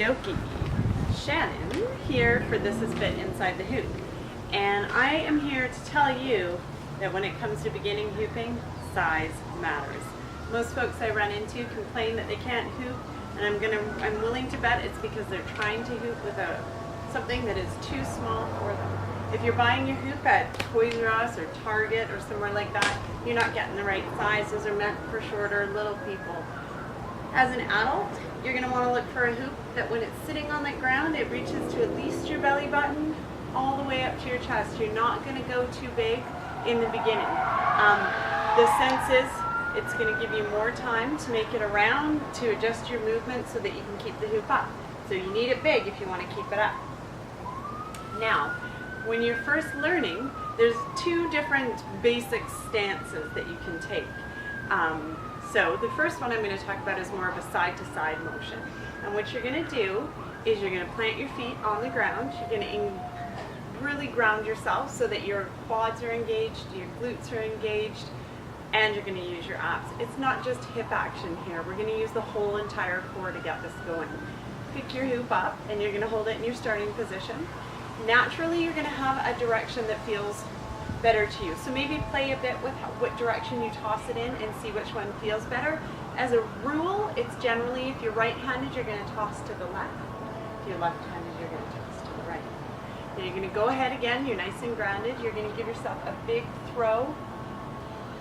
dokie. Shannon here for This Is Fit Inside the Hoop. And I am here to tell you that when it comes to beginning hooping, size matters. Most folks I run into complain that they can't hoop, and I'm willing to bet it's because they're trying to hoop with something that is too small for them. If you're buying your hoop at Toys R Us or Target or somewhere like that, you're not getting the right size. Those are meant for shorter little people. As an adult, you're going to want to look for a hoop that when it's sitting on the ground, it reaches to at least your belly button all the way up to your chest. You're not going to go too big in the beginning. The sense is it's going to give you more time to make it around, to adjust your movement so that you can keep the hoop up. So you need it big if you want to keep it up. Now, when you're first learning, there's two different basic stances that you can take. So the first one I'm going to talk about is more of a side-to-side motion. And what you're going to do is you're going to plant your feet on the ground. You're going to really ground yourself so that your quads are engaged, your glutes are engaged, and you're going to use your abs. It's not just hip action here. We're going to use the whole entire core to get this going. Pick your hoop up and you're going to hold it in your starting position. Naturally, you're going to have a direction that feels better to you. So maybe play a bit with what direction you toss it in and see which one feels better. As a rule, it's generally, if you're right-handed, you're going to toss to the left. If you're left-handed, you're going to toss to the right. Then you're going to go ahead again, you're nice and grounded. You're going to give yourself a big throw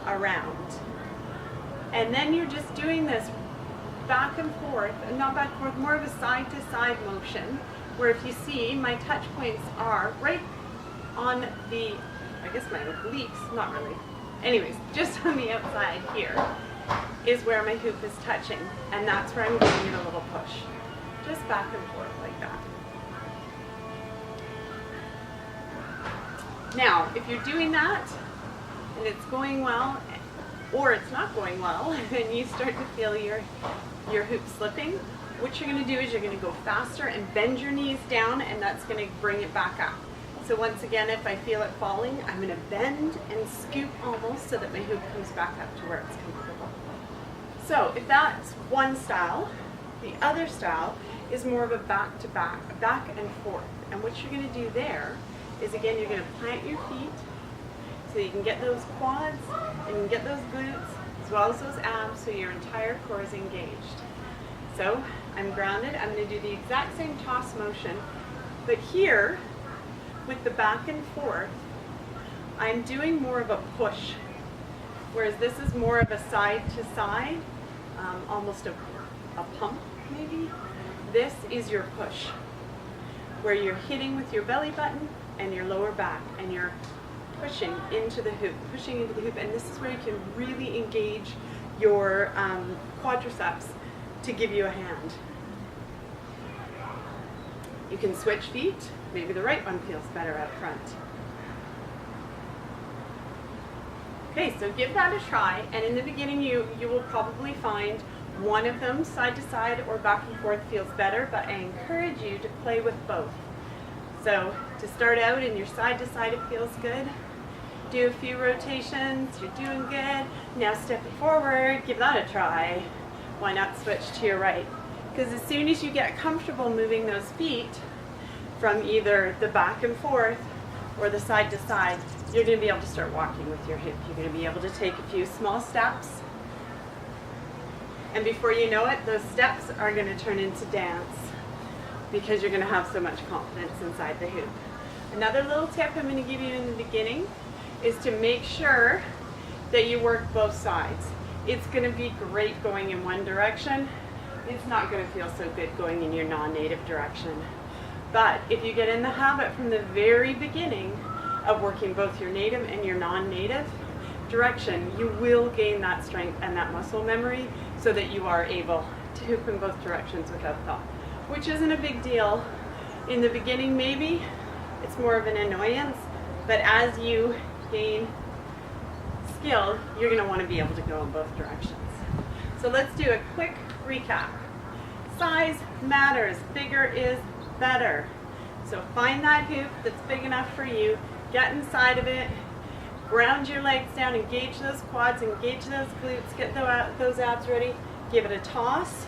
around. And then you're just doing this back and forth, not back and forth, more of a side-to-side motion, where if you see, my touch points are right on the, I guess my obliques, not really. Anyways, just on the outside here is where my hoop is touching, and that's where I'm giving it a little push. Just back and forth like that. Now, if you're doing that, and it's going well, or it's not going well, and you start to feel your hoop slipping, what you're going to do is you're going to go faster and bend your knees down, and that's going to bring it back up. So once again, if I feel it falling, I'm going to bend and scoop almost so that my hoop comes back up to where it's comfortable. So if that's one style, the other style is more of a back-to-back, back and forth. And what you're going to do there is, again, you're going to plant your feet so you can get those quads and you can get those glutes as well as those abs so your entire core is engaged. So I'm grounded. I'm going to do the exact same toss motion, but here, with the back and forth, I'm doing more of a push, whereas this is more of a side to side, almost a pump maybe. This is your push, where you're hitting with your belly button and your lower back, and you're pushing into the hoop, and this is where you can really engage your quadriceps to give you a hand. You can switch feet. Maybe the right one feels better out front. Okay, so give that a try, and in the beginning you will probably find one of them, side to side or back and forth, feels better, but I encourage you to play with both. So to start out in your side to side, it feels good. Do a few rotations, you're doing good. Now step it forward, give that a try. Why not switch to your right? Because as soon as you get comfortable moving those feet from either the back and forth or the side to side, you're going to be able to start walking with your hip. You're going to be able to take a few small steps, and before you know it, those steps are going to turn into dance because you're going to have so much confidence inside the hoop. Another little tip I'm going to give you in the beginning is to make sure that you work both sides. It's going to be great going in one direction. It's not going to feel so good going in your non-native direction. But if you get in the habit from the very beginning of working both your native and your non-native direction, you will gain that strength and that muscle memory so that you are able to hoop in both directions without thought, which isn't a big deal. In the beginning, maybe it's more of an annoyance, but as you gain skill, you're going to want to be able to go in both directions. So let's do a quick recap. Size matters. Bigger is better. So find that hoop that's big enough for you, get inside of it, ground your legs down, engage those quads, engage those glutes, get those abs ready, give it a toss,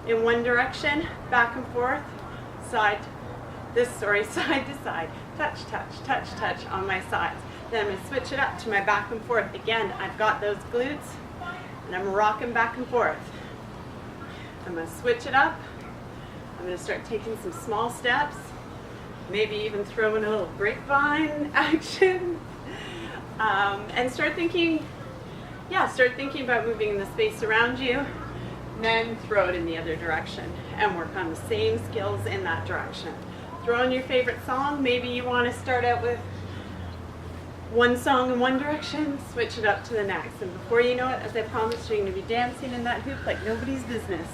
in one direction, back and forth, side to side, touch, touch, touch, touch on my sides. Then I'm going to switch it up to my back and forth. Again, I've got those glutes, and I'm rocking back and forth. I'm going to switch it up. I'm going to start taking some small steps, maybe even throw in a little grapevine action, and start thinking about moving in the space around you, and then throw it in the other direction and work on the same skills in that direction. Throw in your favorite song. Maybe you want to start out with one song in one direction, switch it up to the next, and before you know it, as I promised, you're going to be dancing in that hoop like nobody's business.